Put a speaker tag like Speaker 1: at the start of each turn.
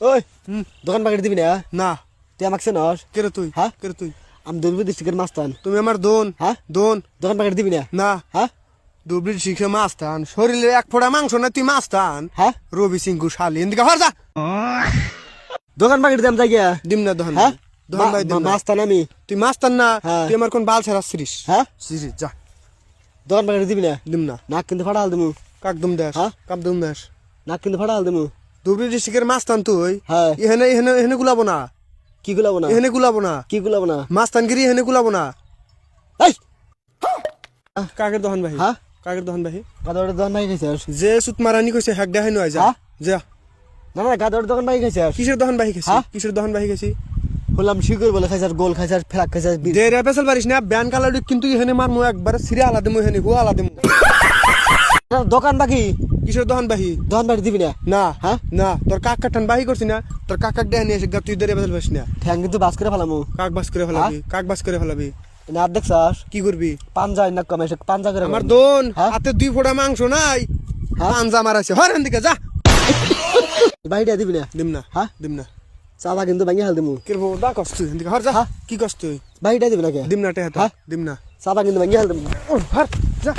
Speaker 1: ওই দোকান পাকেট দিবি না?
Speaker 2: না।
Speaker 1: তুই আমাকে চেনস?
Speaker 2: কে রে তুই?
Speaker 1: হ্যাঁ?
Speaker 2: কে রে তুই?
Speaker 1: আমি দুর্বি ডিস্ট্রিক্টের মাস্তান।
Speaker 2: তুমি আমার দোন।
Speaker 1: হ্যাঁ?
Speaker 2: দোন।
Speaker 1: দোকান পাকেট দিবি না?
Speaker 2: না।
Speaker 1: হ্যাঁ?
Speaker 2: দুবলির শিখে মাছ টান, শরীরে এক ফোঁটা মাংস না, তুই মাছ টান।
Speaker 1: হ্যাঁ?
Speaker 2: রবি সিংকু শালি এদিকে হর যা।
Speaker 1: দোকান পাকেট দিলাম যাই গিয়া।
Speaker 2: দিম না দহন।
Speaker 1: হ্যাঁ?
Speaker 2: দহন ভাই দিম না।
Speaker 1: মাস্তান আমি।
Speaker 2: তুই মাছ টান না,
Speaker 1: হ্যাঁ।
Speaker 2: তুই আমার কোন বাল ছাড়া সিরিস।
Speaker 1: হ্যাঁ?
Speaker 2: সিরিস যা।
Speaker 1: দোকান পাকেট দিবি না?
Speaker 2: দিম না।
Speaker 1: নাক কিন্তু ফাটাল দিমু।
Speaker 2: কাক দুম দেশ।
Speaker 1: হ্যাঁ?
Speaker 2: কাক দুম দেশ।
Speaker 1: নাক কিন্তু ফাটাল দিমু।
Speaker 2: দুবলির ডিস্ট্রিক্টের মাছ টান তুই।
Speaker 1: হ্যাঁ।
Speaker 2: এখানে এখানে এখানে গুলাবো না।
Speaker 1: কি গুলাবো না?
Speaker 2: এখানে গুলাবো না।
Speaker 1: কি গুলাবো না?
Speaker 2: মাছ টানগিরি এখানে গুলাবো না।
Speaker 1: এই
Speaker 2: কাকের দহন ভাই।
Speaker 1: হ্যাঁ?
Speaker 2: কাকের দহন ভাই।
Speaker 1: গাদরের দোকান পাই খাইছিস?
Speaker 2: যে সুত মারানি কইছে হ্যাক দেখাই নয় যা।
Speaker 1: হ্যাঁ?
Speaker 2: যা।
Speaker 1: না না গাদরের দোকান পাই খাইছিস?
Speaker 2: কিসের দহন বাহি গেছি?
Speaker 1: হ্যাঁ?
Speaker 2: কিসের দহন বাহি গেছি?
Speaker 1: বললাম শিকড় বলে খাইছিস, গোল খাইছিস, ফেরাক খাইছিস।
Speaker 2: দে রে পেছাল পারিস না, ব্যান কালার কিন্তু এখানে মারমু একবারে সিরে আলা দেমু, এখানে হুয়া আলা দেমু।
Speaker 1: দোকান বাকি
Speaker 2: কিসের দহন বাহি?
Speaker 1: দোকান পাকেট দিবি না?
Speaker 2: না।
Speaker 1: হ্যাঁ?
Speaker 2: না, তোর কাক কাটান বাহি করছি না, তোর কাক কাক দেখানি এসে গা, তুই দে রে পেছাল পারিস না।
Speaker 1: ঠ্যাং কিন্তু বাস করে ফেলামু।
Speaker 2: কাক বাস করে ফেলাবি, কাক বাস করে ফেলাবি।
Speaker 1: না দেখছাস?
Speaker 2: কি করবি?
Speaker 1: পাঞ্জা না কমে পাঞ্জা করে
Speaker 2: আমার দোন
Speaker 1: হ্যাঁ?
Speaker 2: হাতে 2 ফোঁটা মাংস নাই,
Speaker 1: হ্যাঁ?
Speaker 2: পাঞ্জা মারাছে। হরেন দিকে যা।
Speaker 1: বাইরে দিবি না?
Speaker 2: দিম না।
Speaker 1: হ্যাঁ?
Speaker 2: দিম না।
Speaker 1: চাঁদা কিন্তু ভাঙিয়ে হাল দিমু।
Speaker 2: কিরবো দা কষ্ট তুই এদিকে হর যা।
Speaker 1: হ্যাঁ?
Speaker 2: কি কষ্ট তুই?
Speaker 1: বাইরে দিবি না কে?
Speaker 2: দিম না টেহাতা।
Speaker 1: হ্যাঁ?
Speaker 2: দিম না।
Speaker 1: চাঁদা কিন্তু ভাঙিয়ে হাল দিমু।
Speaker 2: হর যা।